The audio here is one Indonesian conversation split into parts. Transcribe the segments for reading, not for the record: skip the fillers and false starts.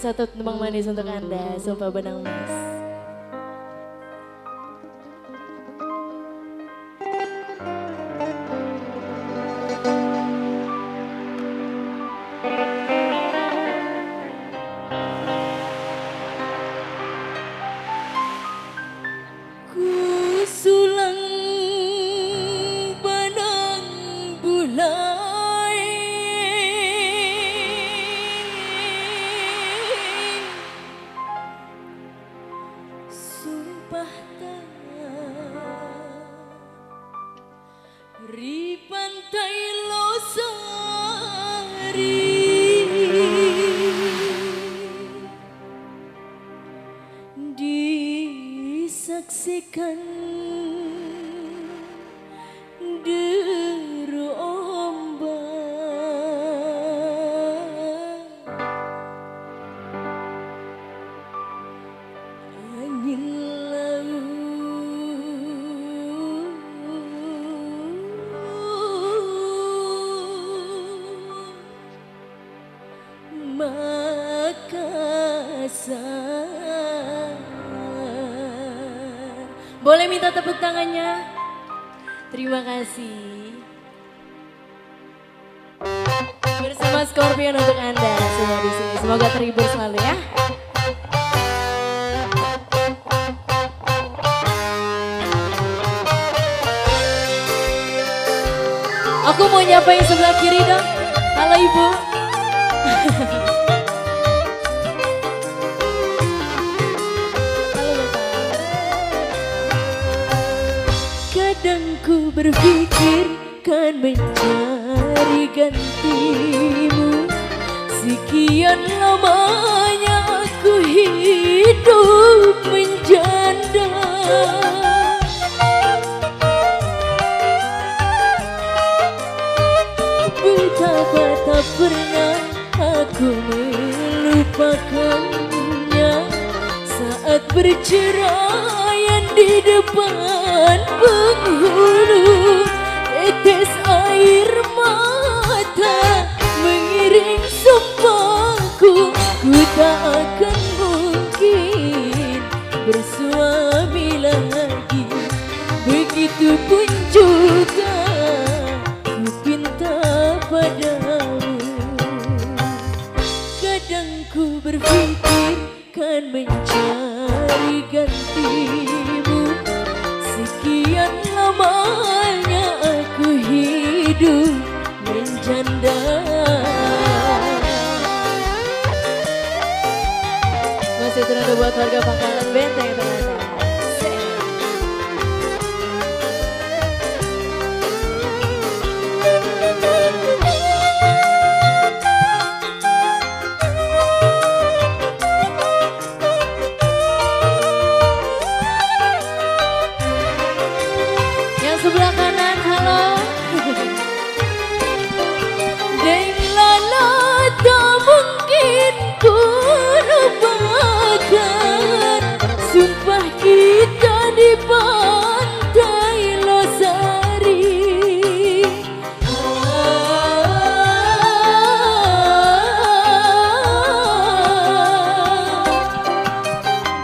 satu tembang manis untuk Anda, Sumpah Benang Mas. Di pantai Losari disaksikan deru ombak, angin Makassar. Boleh minta tepuk tangannya? Terima kasih. Bersama Scorpion untuk Anda semua di sini. Semoga terhibur selalu ya. Aku mau nyapa yang sebelah kiri dong. Halo Ibu. Kadang ku berpikir kan mencari gantimu. Sekian lamanya aku hidup menjanda. Betapa tak pernah aku melupakannya saat berceraian di depan penghulu. Tetes air mata mengiring sumpahku, ku tak akan mungkin bersuami lagi. Begitupun juga ku pinta padamu. Kadang ku berpikir kan mencari gantimu. Sekian lamanya aku hidup menjanda. Masih terada buat warga Pangkalan Benteng ternyata. Sebelah kanan, halo. Denglala tak mungkin ku lupakan sumpah kita di pantai Losari.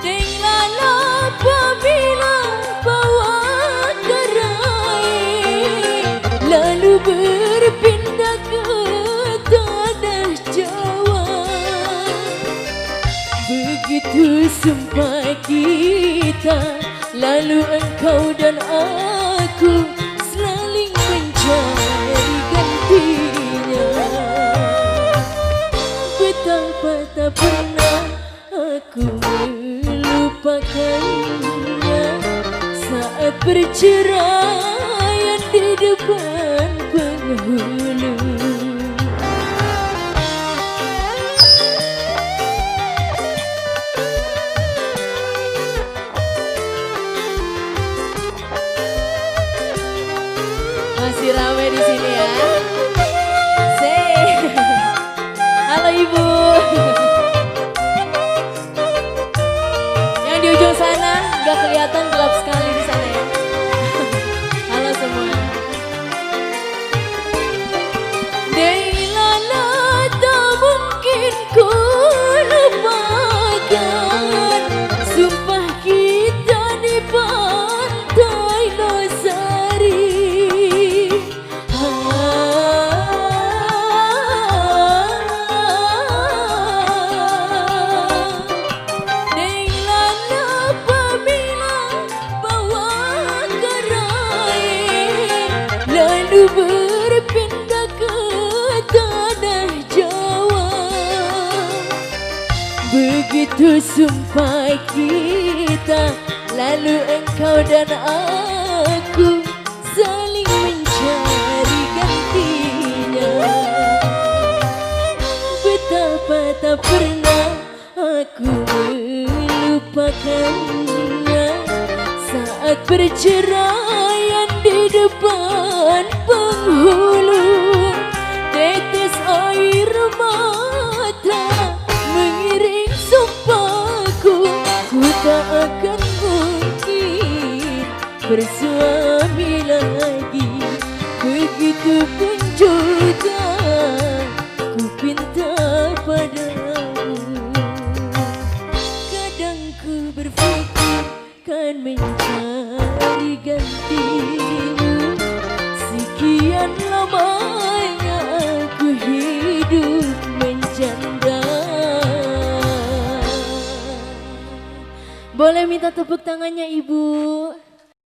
Denglala apabila bawa lalu berpindah ke tanah Jawa. Begitu sumpah kita, lalu engkau dan aku saling mencari gantinya. Betapa tak pernah aku melupakannya saat bercerai di depan penghulu. Masih ramai di sini ya. Halo Ibu. Yang di ujung sana nggak kelihatan, gelap sekali di sana ya. Halo semua. Denglala tak mungkin ku lupa itu sumpah kita, lalu engkau dan aku saling mencari gantinya. Betapa tak pernah aku melupakannya saat perceraian di depan penghulu. Tetes air mata mengiring sumpahku, ku tak akan mungkin bersuami lagi. Begitupun juga ku pinta padamu. Kadang ku berpikir kan mencari gantimu. Sekian lamanya aku hidup menjanda. Boleh minta tepuk tangannya Ibu?